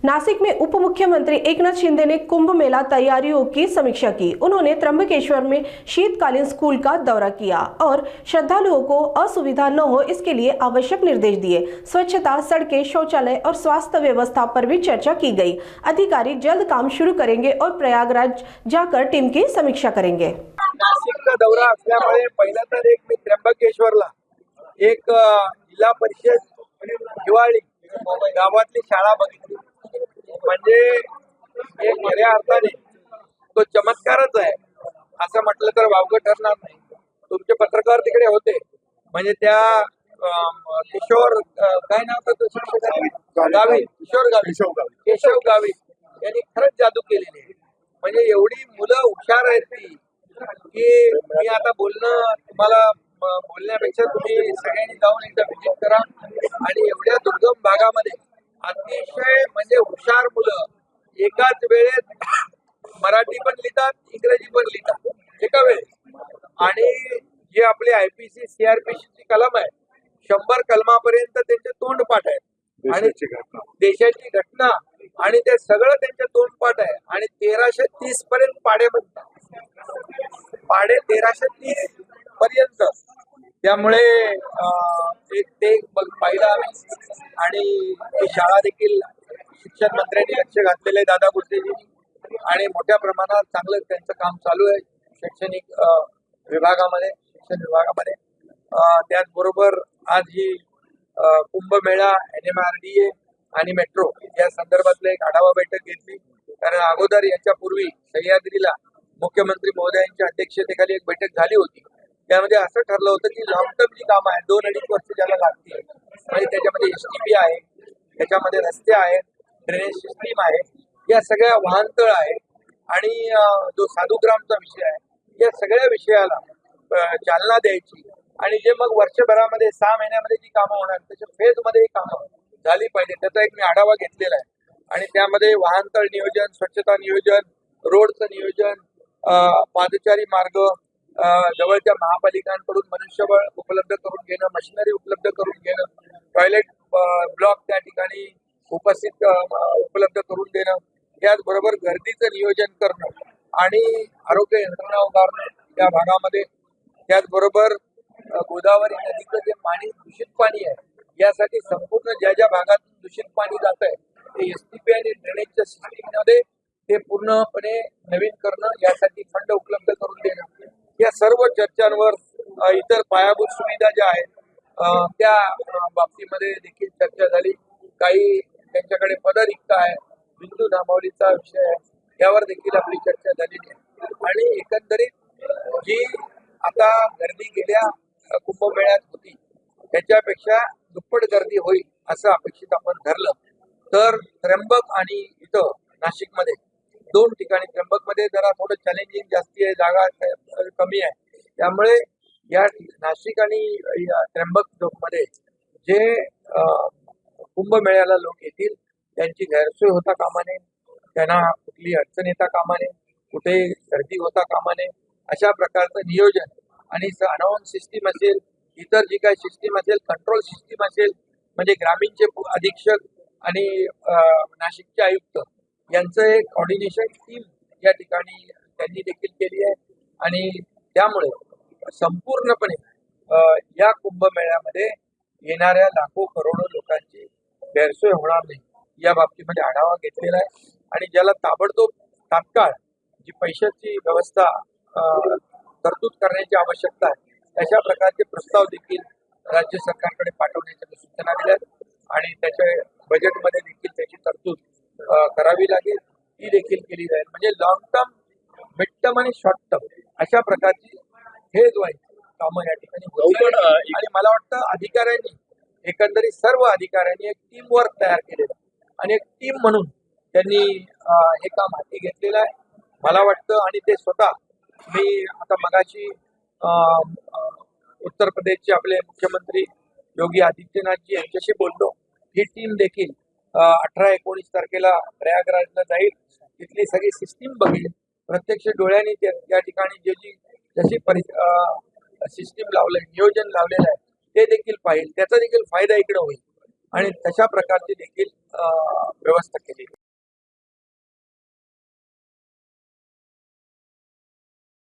नासिक में उप मुख्यमंत्री एकनाथ शिंदे ने कुंभ मेला तैयारियों की समीक्षा की। उन्होंने त्र्यंबकेश्वर में शीतकालीन स्कूल का दौरा किया और श्रद्धालुओं को असुविधा न हो इसके लिए आवश्यक निर्देश दिए। स्वच्छता, सड़कें, शौचालय और स्वास्थ्य व्यवस्था पर भी चर्चा की गई। अधिकारी जल्द काम शुरू करेंगे और प्रयागराज जाकर टीम की समीक्षा करेंगे। नाशिकचा दौरा असल्यामुळे पहिला तर एक मी त्र्यंबकेश्वरला एक जिल्हा परिषद हिवाळी गावातली शाळा बघितली। म्हणजे एक खऱ्या अर्थाने तो चमत्कारच आहे असं म्हटलं तर वावगं ठरणार नाही। तुमचे पत्रकार तिकडे होते, म्हणजे त्या किशोर काय नाव होतं गावी केशव गावी यांनी खरंच जादू केलेली आहे। म्हणजे एवढी मुलं हुशार आहेत ती की मी आता बोलणं तुम्हाला बोलण्यापेक्षा तुम्ही सगळ्यांनी जाऊन एकदा व्हिजिट करा। आणि एवढ्या दुर्गम भागामध्ये अतिशय म्हणजे हुशार मुलं एकाच वेळेत मराठी पण लिहितात, इंग्रजी पण लिहितात एका वेळेस। आणि जे आपले IPC CRPC ची कलम आहे 100 कलमापर्यंत त्यांचे तोंडपाठ आहे आणि देशाची घटना आणि ते सगळं त्यांचे तोंडपाठ आहे। आणि 1330 पर्यंत पाढे म्हणतात, पाढे 1330 पर्यंत। त्यामुळे ते पाहिलं आम्ही। आणि ती शाळा देखील शिक्षण मंत्र्यांनी लक्ष घातलेलं आहे, दादा भुसेजी, आणि मोठ्या प्रमाणात चांगलं त्यांचं काम चालू आहे शैक्षणिक विभागामध्ये, शिक्षण विभागामध्ये। त्याचबरोबर आज ही कुंभमेळा, NMRDA आणि मेट्रो या संदर्भातलं एक आढावा बैठक घेतली। कारण अगोदर याच्यापूर्वी सह्याद्रीला मुख्यमंत्री महोदयांच्या अध्यक्षतेखाली एक बैठक झाली होती। त्यामध्ये असं ठरलं होतं की लॉंग टर्म जी कामं आहेत 2-2.5 वर्ष ज्याला लागतील, म्हणजे त्याच्यामध्ये STP आहे, त्याच्यामध्ये रस्ते आहेत, ड्रेनेज सिस्टीम आहे, या सगळ्या वाहनतळ आहे, आणि जो साधुग्रामचा विषय आहे, या सगळ्या विषयाला चालना द्यायची। आणि जे मग वर्षभरामध्ये 6 महिन्यामध्ये जी कामं होणार त्याच्या फेजमध्ये कामं झाली पाहिजे, त्याचा एक मी आढावा घेतलेला आहे। आणि त्यामध्ये वाहनतळ नियोजन, स्वच्छता नियोजन, रोडचं नियोजन, पादचारी मार्ग, जवळच्या महापालिकांकडून मनुष्यबळ उपलब्ध करून घेणं, मशिनरी उपलब्ध करून घेणं, टॉयलेट ब्लॉक त्या ठिकाणी उपलब्ध करून देणं, त्याचबरोबर गर्दीचं नियोजन करणं आणि आरोग्य यंत्रणा उभारणं त्या भागामध्ये। त्याचबरोबर गोदावरी नदीचं जे पाणी दूषित पाणी आहे, यासाठी संपूर्ण ज्या ज्या भागातून दूषित पाणी जात आहे ते STP आणि ड्रेनेजच्या सिस्टीममध्ये ते पूर्णपणे नवीन करणं, यासाठी फंड उपलब्ध करून देणं, या सर्व चर्चांवर इतर पायाभूत सुविधा ज्या आहेत त्या बाबतीमध्ये देखील चर्चा झाली। काही त्यांच्याकडे पदरिक्त आहे, बिंदू नामावलीचा विषय आहे, यावर देखील आपली चर्चा झालेली आहे। आणि एकंदरीत जी आता गर्दी गेल्या कुंभमेळ्यात होती त्याच्यापेक्षा दुप्पट गर्दी होईल असं अपेक्षित आपण धरलं तर त्र्यंबक आणि इथं नाशिकमध्ये 2 ठिकाणी, त्र्यंबकमध्ये जरा थोडं चॅलेंजिंग जास्ती आहे, जागा कमी आहे, त्यामुळे या नाशिक आणि त्र्यंबक मध्ये जे कुंभमेळ्याला लोक येतील त्यांची गैरसोय होता कामा नये, त्यांना कुठली अडचण येता कामा नये, कुठे गर्दी होता कामा नये, अशा प्रकारचं नियोजन। आणि अनाउन्स सिस्टीम असेल, इतर जी काही सिस्टीम असेल, कंट्रोल सिस्टीम असेल, म्हणजे ग्रामीणचे अधीक्षक आणि नाशिकचे आयुक्त यांचं एक कॉर्डिनेशन टीम या ठिकाणी त्यांनी देखील केली आहे। आणि त्यामुळे संपूर्णपणे या कुंभमेळ्यामध्ये येणाऱ्या लाखो करोडो लोकांची गैरसोय होणार नाही या बाबतीमध्ये आढावा घेतलेला आहे। आणि ज्याला ताबडतोब तात्काळ जी पैशाची व्यवस्था तरतूद करण्याची आवश्यकता आहे अशा प्रकारचे प्रस्ताव देखील राज्य सरकारकडे पाठवण्याच्या सूचना दिल्या आणि त्याच्या बजेटमध्ये देखील त्याची तरतूद करावी लागेल, ती देखील केली जाईल। म्हणजे लॉंग टर्म, मिड टर्म आणि शॉर्ट टर्म अशा प्रकारची फेज वाईज कामं या ठिकाणी होतील। आणि मला वाटतं अधिकाऱ्यांनी, एकंदरीत सर्व अधिकाऱ्यांनी एक टीम वर्क तयार केलेलं आणि एक टीम म्हणून त्यांनी हे काम हाती घेतलेलं आहे मला वाटतं। आणि ते स्वतः, मी आता मगाशी उत्तर प्रदेशचे आपले मुख्यमंत्री योगी आदित्यनाथजी यांच्याशी बोललो। ही टीम देखील 18-19 तारखेला प्रयागराजला जाईल, तिथली सगळी सिस्टीम बघेल, प्रत्यक्ष डोळ्यांनी त्या ठिकाणी जशी सिस्टीम लावलंय, नियोजन लावलेलं आहे ते देखील पाहिजे, त्याचा देखील फायदा इकडे होईल। आणि तशा प्रकारची देखील व्यवस्था केली.